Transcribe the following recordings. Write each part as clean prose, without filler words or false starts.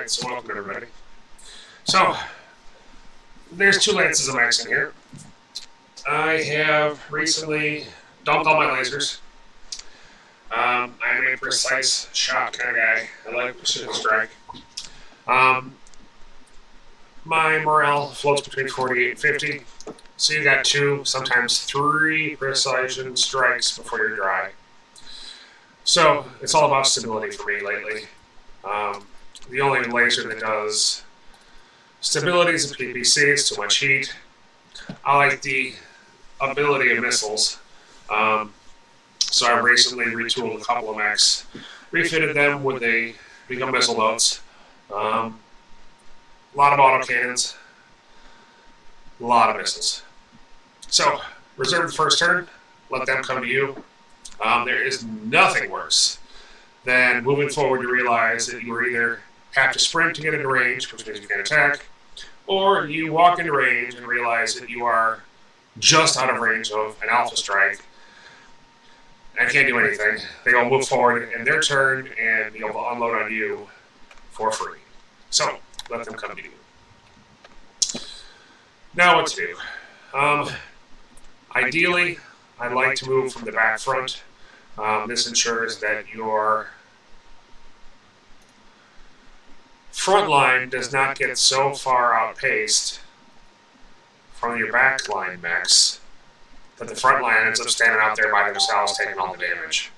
Alright, so welcome everybody. So, there's two lances of mechs in here. I have recently dumped all my lasers. I'm a precise shot kind of guy. I like precision strike. My morale floats between 48 and 50. So you got 2, sometimes 3 precision strikes before you're dry. So it's all about stability for me lately. The only laser that does stability is a PPC. It's too much heat. I like the ability of missiles. So I recently retooled a couple of mechs, refitted them with a become missile boats. A lot of autocannons, a lot of missiles. So reserve the first turn, let them come to you. There is nothing worse than moving forward to realize that you either have to sprint to get into range, which means you can attack, or you walk into range and realize that you are just out of range of an alpha strike and can't do anything. They will move forward in their turn and be able to unload on you for free. So let them come to you. Now what to do? Ideally, I'd like to move from the back front. This ensures that your front line does not get so far outpaced from your back line mechs that the front line ends up standing out there by themselves taking all the damage.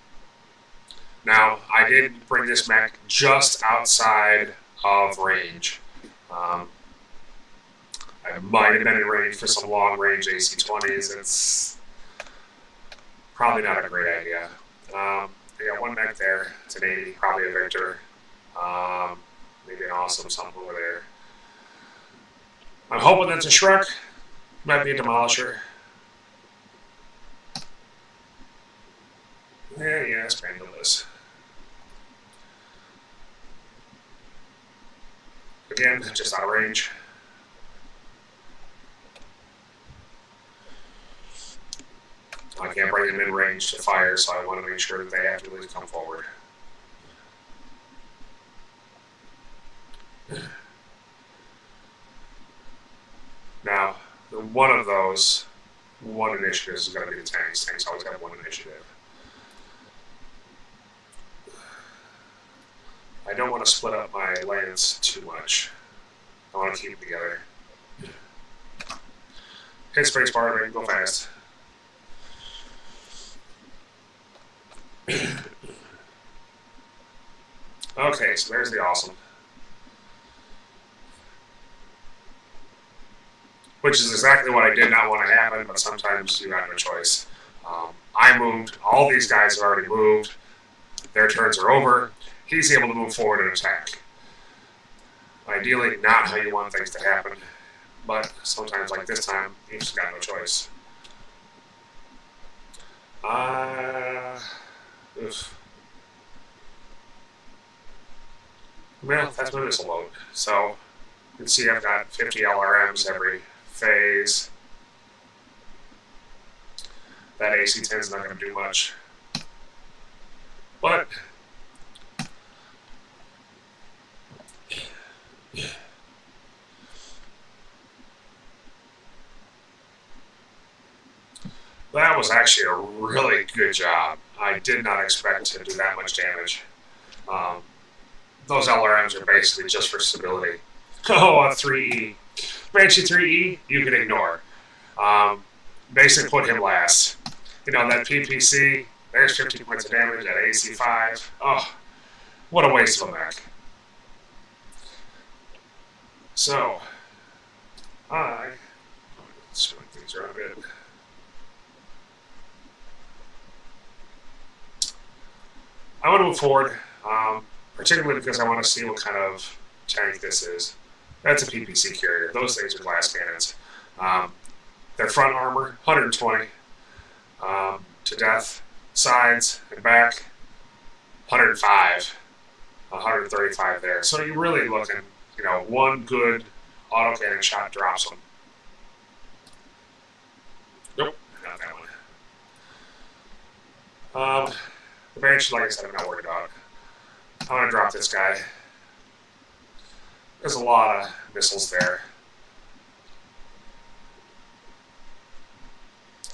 Now, I did bring this mech just outside of range. I might have been in range for some long-range AC-20s. It's probably not a great idea. I got one mech there. It's an 80, probably a Victor. Maybe an awesome something over there. I'm hoping that's a Shrek. Might be a Demolisher. Yeah, it's Brandolus. Again, just out of range. I can't bring them in range to fire, so I want to make sure that they have to at least come forward. Now, one of those, one initiative is going to be the tanks. Tanks always have one initiative. I don't want to split up my lance too much. I want to keep them together. Hit space bar, right? Go fast. Okay, so there's the awesome. Which is exactly what I did not want to happen, but sometimes you have no choice. I moved. All these guys have already moved. Their turns are over. He's able to move forward and attack. Ideally, not how you want things to happen, but sometimes, like this time, you just got no choice. Oof. Well, that's my missile load. So, you can see I've got 50 LRMs every phase. That AC-10 is not going to do much. But that was actually a really good job. I did not expect to do that much damage. Those LRMs are basically just for stability. Oh, a 3E. Banshee 3E, you can ignore. Basically put him last. You know, that PPC, there's 50 points of damage at AC5. Oh, what a waste of a mech. So, let's swing things around a bit. I want to move forward, particularly because I want to see what kind of tank this is. That's a PPC carrier. Those things are glass cannons. Their front armor, 120 to death. Sides and back, 105, 135 there. So you're really looking, you know, one good autocannon shot drops them. Nope, not that one. The Banshee, like I said, I'm not worried about. I'm going to drop this guy. There's a lot of missiles there.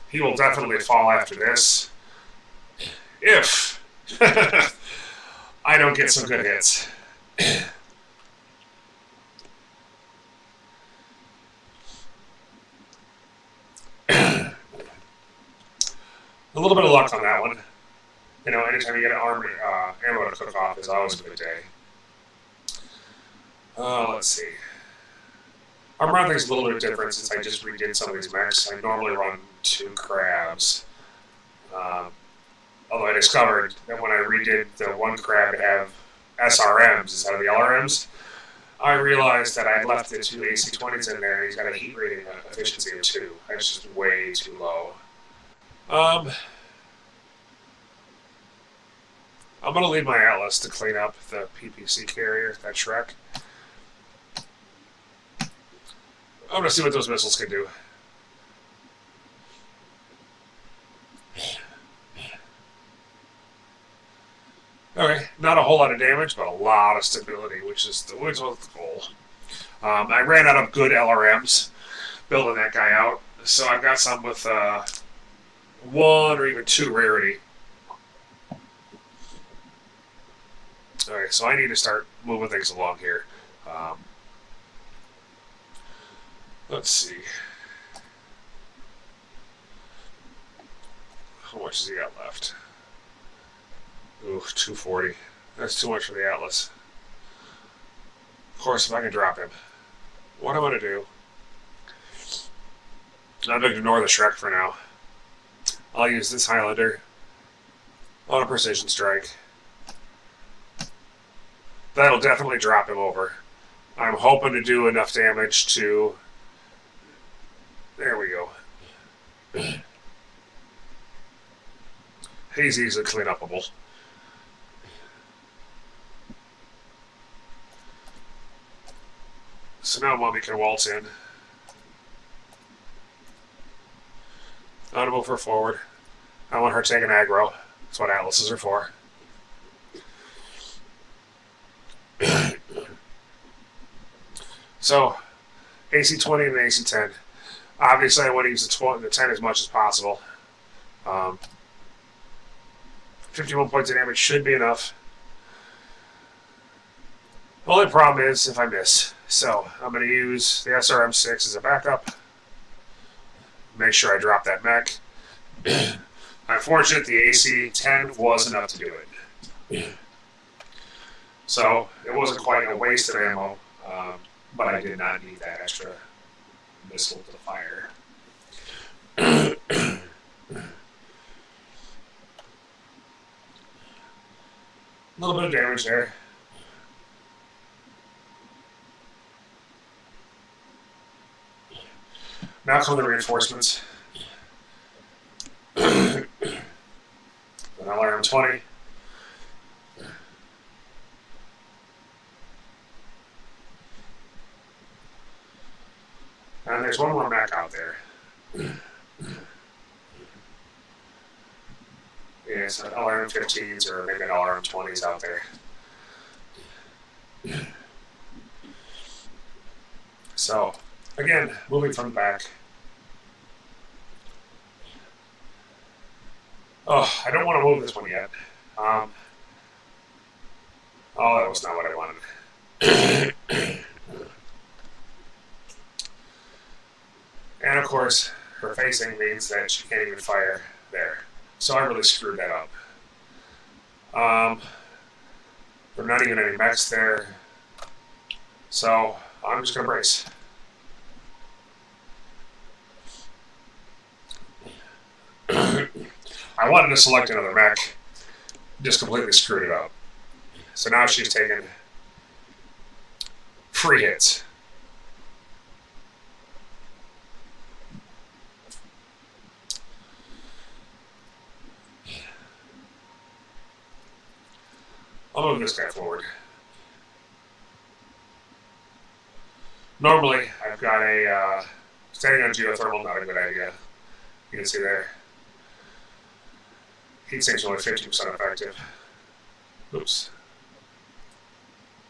He will definitely fall after this if I don't get some good hits. A little bit of luck on that one. You know, anytime you get an ammo to cook off is always a good day. Let's see. Our run thing's a little bit different since I just redid some of these mechs. I normally run 2 crabs. Although I discovered that when I redid the 1 crab to have SRMs instead of the LRMs, I realized that I left the 2 AC-20s in there and he's got a heat rating efficiency of 2. That's just way too low. I'm going to leave my Atlas to clean up the PPC carrier, that Shrek. I'm going to see what those missiles can do. Okay, not a whole lot of damage, but a lot of stability, which was the goal. I ran out of good LRMs building that guy out, so I've got some with 1 or even 2 rarity. Okay, so I need to start moving things along here. Let's see. How much has he got left? Ooh, 240. That's too much for the Atlas. Of course, if I can drop him. What I'm going to do, I'm going to ignore the Shrek for now. I'll use this Highlander on a precision strike. That'll definitely drop him over. I'm hoping to do enough damage to... There we go. He's easily clean-upable. So now Mommy can waltz in. I'm going to move her forward. I want her taking aggro. That's what Atlases are for. So, AC-20 and AC-10. Obviously, I want to use the 10 as much as possible. 51 points of damage should be enough. The only problem is if I miss. So, I'm going to use the SRM-6 as a backup. Make sure I drop that mech. I'm fortunate the AC-10 was enough to do it. So, it wasn't quite a waste of ammo, but I did not need that extra missile to fire. A little bit of damage there. Now come the reinforcements. An LRM-20. And there's one more mech out there. Yeah, so LRM-15s or maybe an LRM-20s out there. So, again, moving from the back. Oh, I don't want to move this one yet. Oh, that was not what I wanted. And of course, her facing means that she can't even fire there. So I really screwed that up. There are not even any mechs there. So I'm just going to brace. I wanted to select another mech, just completely screwed it up. So now she's taking free hits. I'll move this guy forward. Normally, I've got a standing on geothermal, not a good idea. You can see there. Heat sink's only 50% effective. Oops.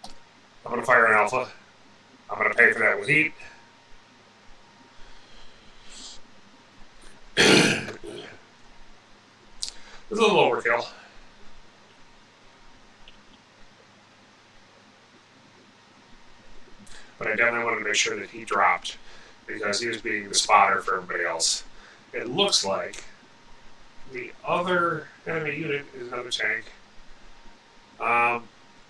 I'm going to fire an alpha. I'm going to pay for that with heat. It's a little overkill. But I definitely wanted to make sure that he dropped because he was being the spotter for everybody else. It looks like the other enemy unit is another tank.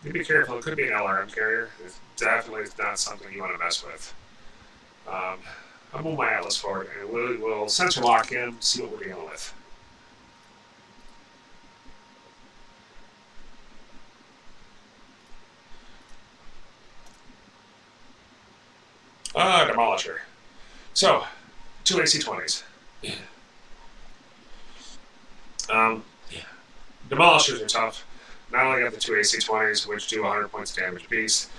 You be careful, it could be an LRM carrier. It's definitely not something you want to mess with. I'll move my Atlas forward and we'll sensor lock in, see what we're dealing with. Demolisher. So, 2 AC-20s. Demolishers are tough. Not only got the 2 AC-20s, which do 100 points of damage apiece.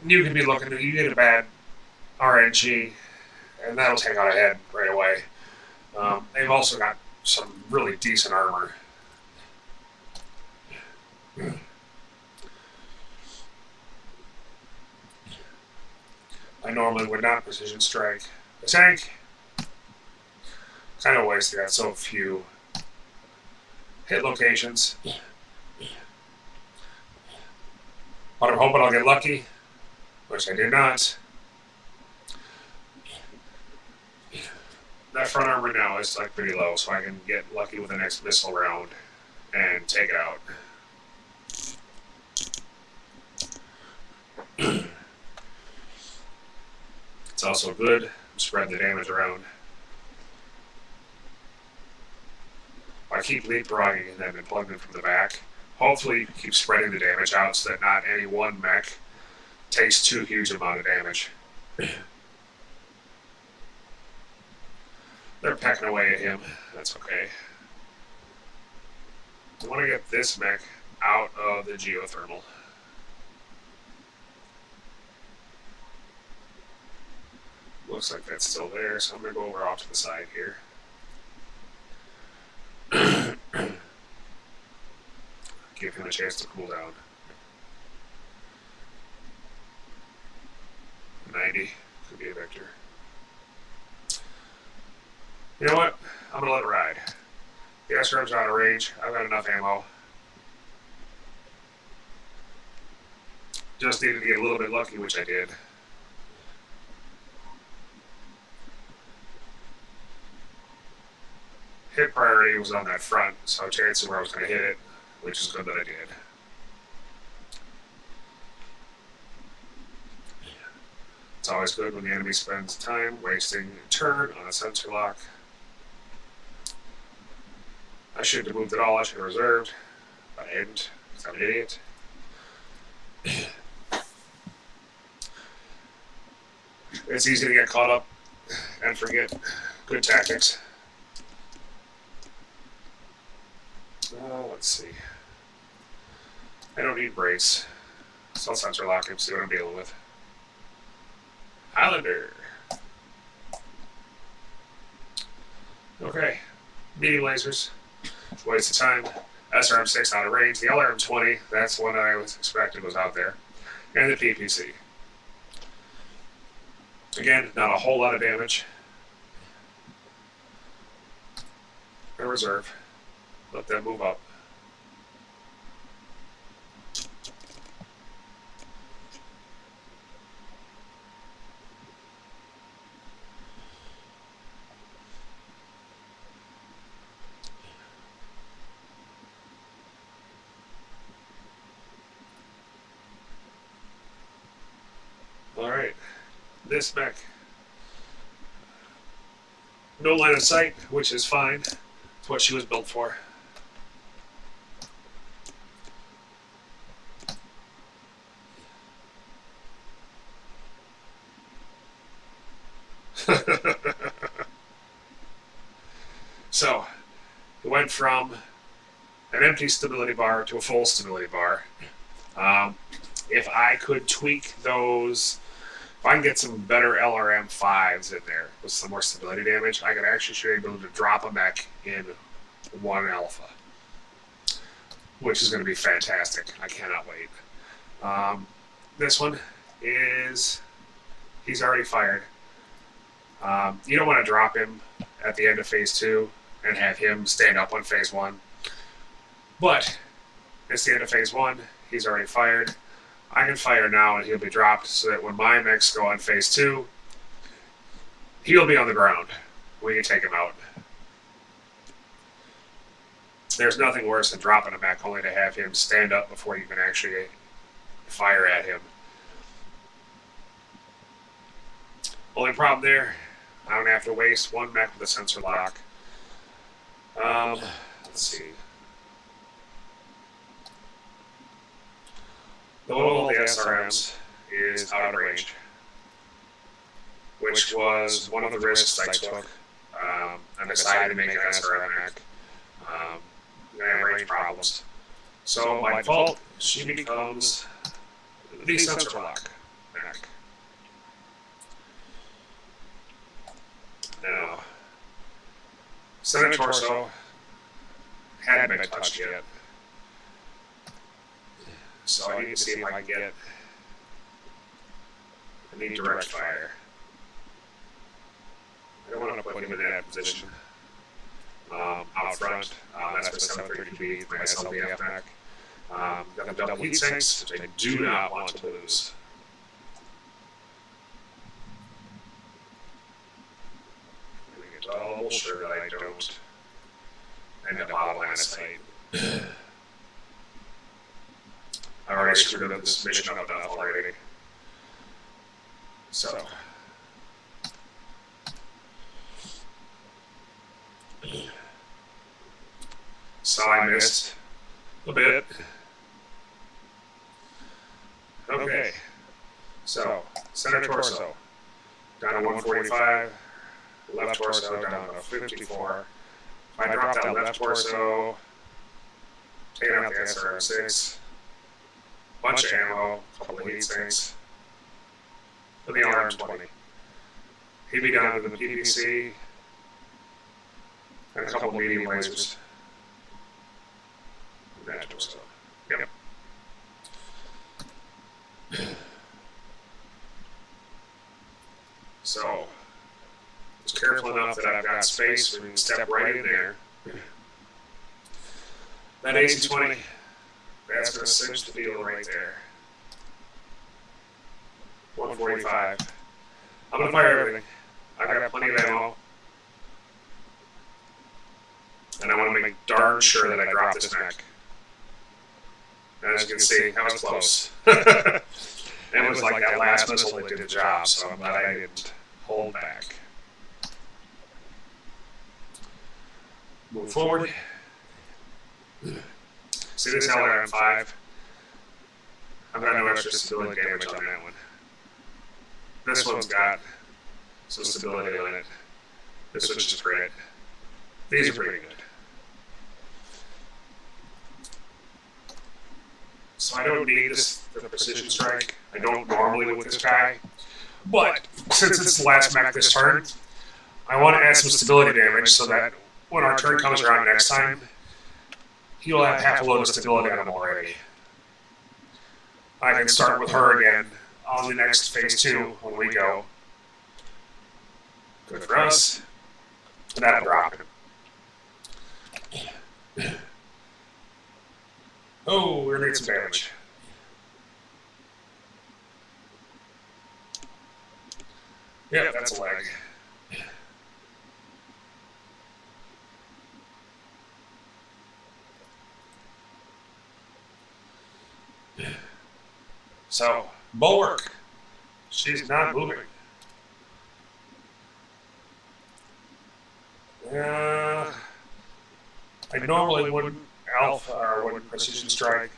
You can be looking at, you get a bad RNG, and that'll take out a head right away. They've also got some really decent armor. I normally would not precision strike a tank. Kind of waste, they got so few hit locations. But I'm hoping I'll get lucky, which I did not. That front armor now is like pretty low, so I can get lucky with the next missile round and take it out. It's also good, spread the damage around. I keep leapfrogging them and plugging them from the back. Hopefully keep spreading the damage out so that not any one mech takes too huge amount of damage. They're pecking away at him. That's okay. I want to get this mech out of the geothermal. Looks like that's still there, so I'm going to go over off to the side here. Give him a chance to cool down. 90 could be a vector. You know what? I'm going to let it ride. The SRMs are out of range. I've got enough ammo. Just needed to get a little bit lucky, which I did. Hit priority was on that front, so chances were I was going to hit it, which is good that I did. It's always good when the enemy spends time wasting a turn on a sensor lock. I shouldn't have moved at all, I should have reserved, but I didn't, because I'm an idiot. It's easy to get caught up and forget good tactics. Let's see. I don't need brace, so I'll sensor lock him, see what I'm dealing with. Highlander. Okay, medium lasers. Waste of time. SRM6 out of range. The LRM20, that's one I was expecting was out there. And the PPC. Again, not a whole lot of damage. And reserve. Let them move up. Alright, this mech. No line of sight, which is fine. It's what she was built for. So, it went from an empty stability bar to a full stability bar. If I could tweak those, if I can get some better LRM 5s in there with some more stability damage, I could actually should be able to drop a mech in 1 alpha, which is going to be fantastic. I cannot wait. This one is, he's already fired. You don't want to drop him at the end of phase 2 and have him stand up on phase 1. But it's the end of phase 1. He's already fired. I can fire now and he'll be dropped so that when my mechs go on phase 2, he'll be on the ground. We can take him out. There's nothing worse than dropping a mech only to have him stand up before you can actually fire at him. Only problem there, I don't have to waste one mech with a sensor lock. Let's see. The one with the SRMs is out of range, which was one of the risks I took. I decided to make an SRM mech. I have range problems. So by default, she becomes the sensor lock mech. Now, center torso hadn't been touched yet. So I need to see if I can get any direct fire. I don't want to put him in that position. Out front, that's my 730B, my SLBF mech. Got the double heat sinks, which I do not want to lose. I'm going to get double sure that I don't end up out of line of sight. I already screwed up this mission up enough already. So. So I missed a bit. Okay. So, center torso down to 145, left torso down to 54. If I drop that left torso, taking out the SRM6, bunch of ammo, a couple of heat sinks, for the LRM-20. He'd be down to the PPC, and a couple of medium lasers. That torso. Yep. So, just careful enough that I've got space where we can step right in there. That AC-20, that's going to cinch the deal right there. 145. I'm going to fire everything. I've got plenty of ammo. And I want to make darn sure that I drop this mech. And as you can see, that was close. It was like that last missile that did the job, so I'm glad I didn't hold back. Move forward. See this LRM-5? I've got no extra stability damage on that one. This one's got some stability on it. This one's just grit. These are pretty good. So I don't need the precision strike. I don't normally with this guy. But since it's the last mech this turn, I want to add some stability damage so that when our turn comes around next time, he'll have half a load of stability on him already. I can start with her again on the next phase 2 when we go. Good for us. And that'll drop him. Oh, we're going to get some damage. Yeah, that's a leg. So, bulwark. She's not moving. I normally wouldn't alpha or wouldn't precision strike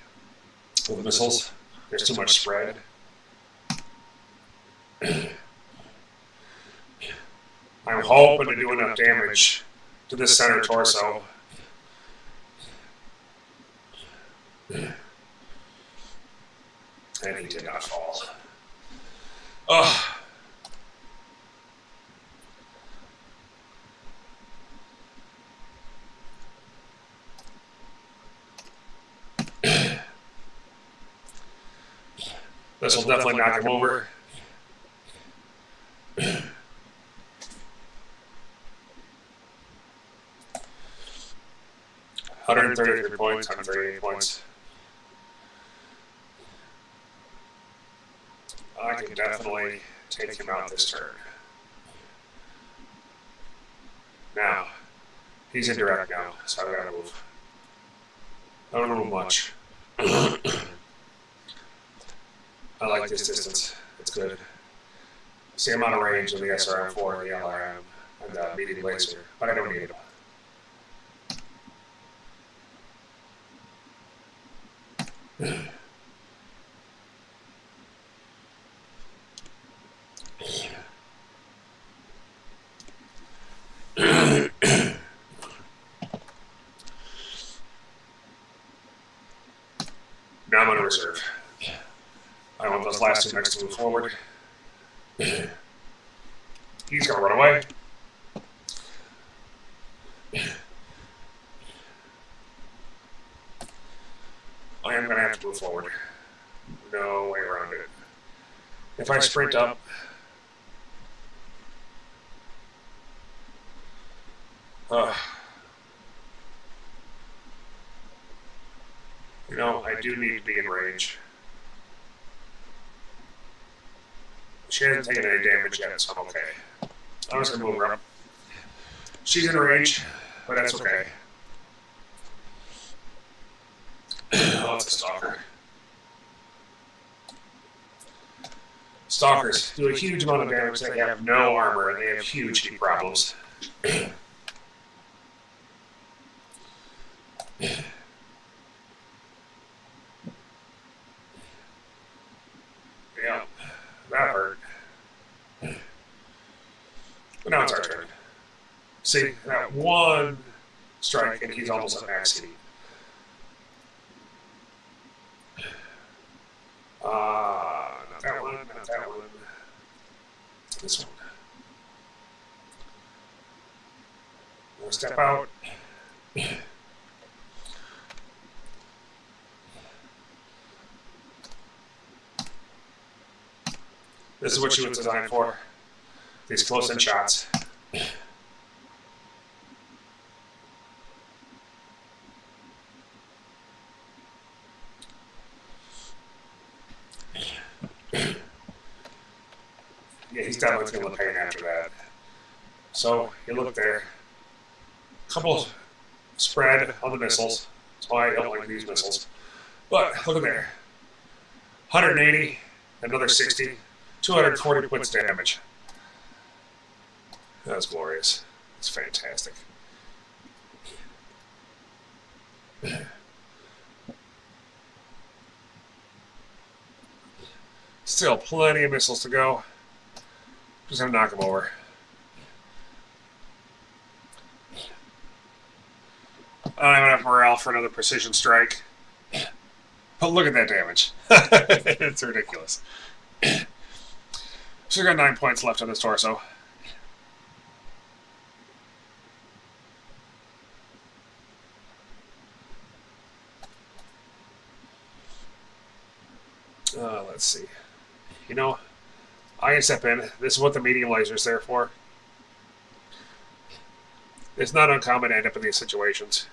with missiles. There's too much spread. I'm hoping to do enough damage to this center torso. And he did not fall. Ugh. This will definitely knock him over. 133 points, 138 points. I can definitely take him out this turn. Now, he's indirect now, so I've got to move. I don't move much. I like this distance. It's good. Same amount of range of the SRM4 and the LRM and the medium laser, but I don't need it. Now I'm going to reserve. I want those last two mechs to move forward. He's going to run away. I am going to have to move forward. No way around it. If I sprint up, you know, I do need to be in range. She hasn't taken any damage yet, so I'm okay. I'm just going to move her up. She's in range, but that's okay. Oh, it's a stalker. Stalkers do a huge amount of damage. They have no armor, and they have huge heat problems. Yeah, that hurt. But now it's our turn. See, that one strike, and he's almost at max heat. Not that one, not that one. This one. I'm gonna step out. This is what she was designed for. These close-in shots. Yeah, he's definitely feeling the pain after that. So, you look there. Couple spread on the missiles. That's why I don't like these missiles. But, look at there. 180, another 60, 240 points damage. That's glorious. It's fantastic. Still plenty of missiles to go. Just gonna knock him over. I don't even have morale for another precision strike. But look at that damage. It's ridiculous. So we got 9 points left on this torso. Let's see. You know, I can step in. This is what the medium laser is there for. It's not uncommon to end up in these situations.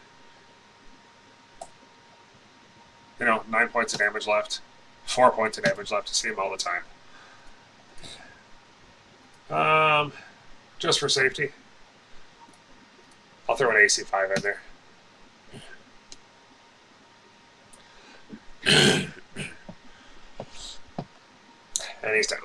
You know, 9 points of damage left. 4 points of damage left. To see them all the time. Just for safety, I'll throw an AC5 in there. And he's down.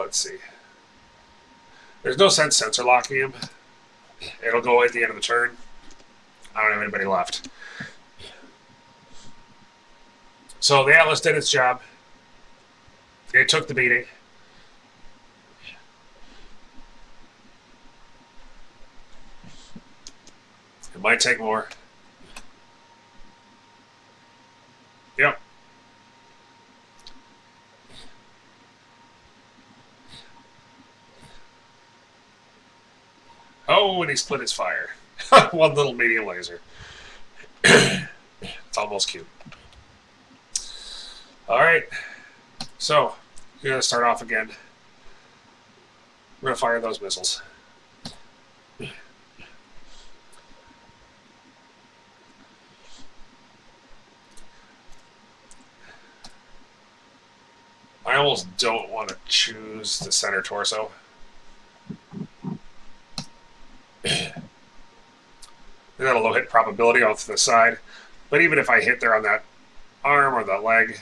Let's see. There's no sense sensor locking him. It'll go away at the end of the turn. I don't have anybody left. So the Atlas did its job. It took the beating. It might take more. Yep. Oh, and he split his fire. One little medium laser. It's almost cute. Alright. So, you're going to start off again. We're going to fire those missiles. I almost don't want to choose the center torso. They got a low hit probability off to the side, but even if I hit there on that arm or the leg,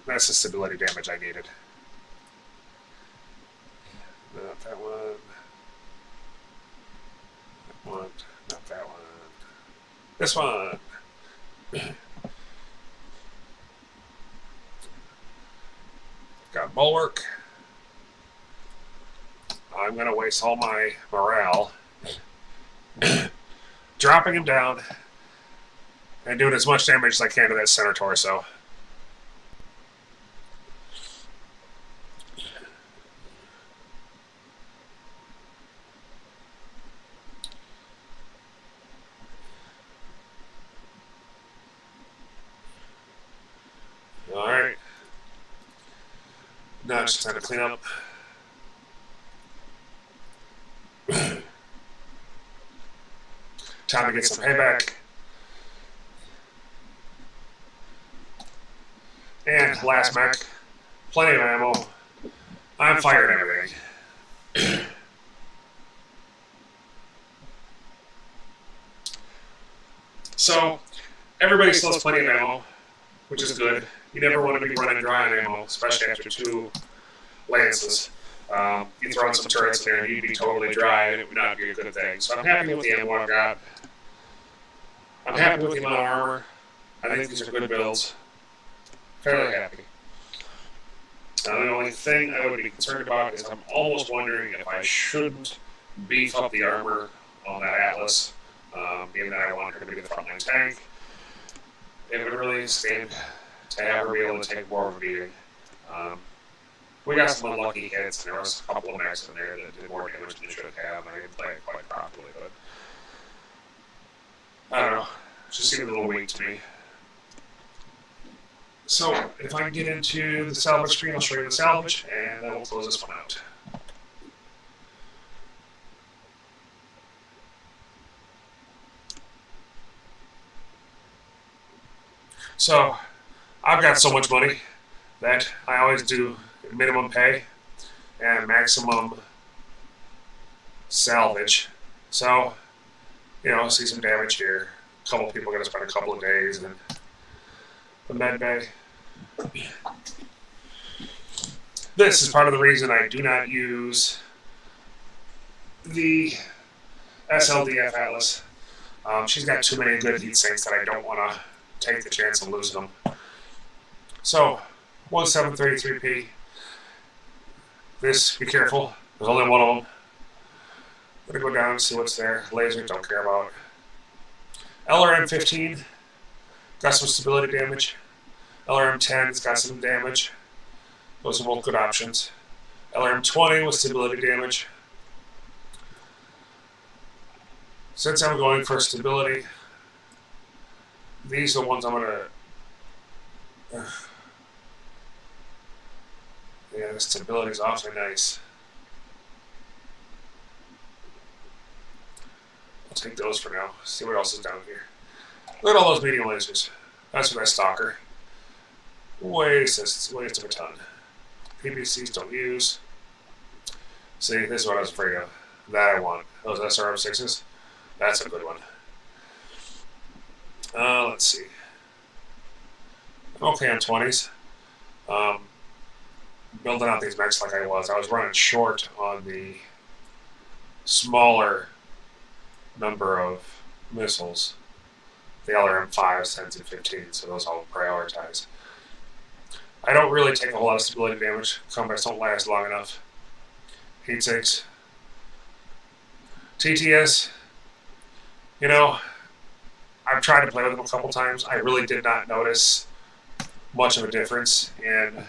that's the stability damage I needed. Not that one. That one. Not that one. This one. Got bulwark. I'm going to waste all my morale dropping him down and doing as much damage as I can to that center torso. Alright. Now it's just time to clean up. Time to get some payback. And last mech. Plenty of ammo. I'm firing everything. So, everybody still has plenty of ammo, which is good. You never want to be running dry on ammo, especially after 2 lances. You throw in some turrets there and you'd be totally dry and it would not be a good thing. So I'm happy with the ammo I've got. I'm happy with the amount of armor. I think these are good builds. Fairly happy. Now the only thing I would be concerned about is I'm almost wondering if I shouldn't beef up the armor on that Atlas, being that I want her to be the frontline tank. It would really stand to have her be able to take more of a beating. We got some unlucky hits, and there was a couple of mechs in there that did more damage than they should have, and I didn't play it quite properly, but I don't know. It just seemed a little weak to me. So, if I can get into the salvage screen, I'll show you the salvage, and then we'll close this one out. So, I've got so much money that I always do minimum pay and maximum salvage. So, you know, see some damage here. A couple people are going to spend a couple of days in the med bay. This is part of the reason I do not use the SLDF Atlas. She's got too many good heat sinks that I don't want to take the chance of losing them. So, 1733p. This, be careful. There's only one of them. I'm going to go down and see what's there. Laser, don't care about. LRM 15, got some stability damage. LRM 10's got some damage. Those are both good options. LRM 20 with stability damage. Since I'm going for stability, these are the ones I'm going to... Yeah, the stability is awfully nice. I'll take those for now. See what else is down here. Look at all those medium lasers. That's for that stalker. Waste of a ton. PBCs don't use. See, this is what I was afraid of. That I want. Those SRM 6s. That's a good one. Let's see. I'm okay on 20s. Building out these mechs like I was running short on the smaller number of missiles. The LRM 5s, 10s, and 15s, so those I'll prioritize. I don't really take a whole lot of stability damage. Combats don't last long enough. Heat sinks. TTS, you know, I've tried to play with them a couple times. I really did not notice much of a difference in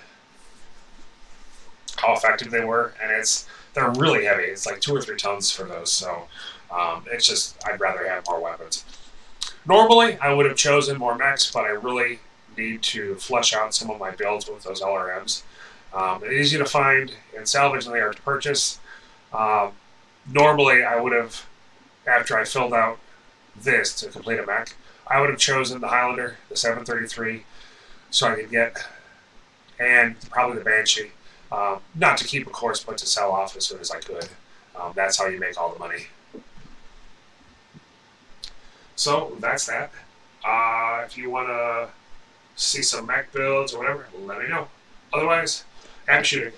how effective they were, and it's they're really heavy. It's like 2 or 3 tons for those. So it's just, I'd rather have more weapons. Normally, I would have chosen more mechs, but I really need to flesh out some of my builds with those LRMs. They're easy to find and salvage, and they are to purchase. Normally, I would have, after I filled out this to complete a mech, I would have chosen the Highlander, the 733, so I could get, and probably the Banshee. Not to keep, of course, but to sell off as soon as I could. That's how you make all the money. So that's that. If you want to see some mech builds or whatever, let me know. Otherwise, happy shooting.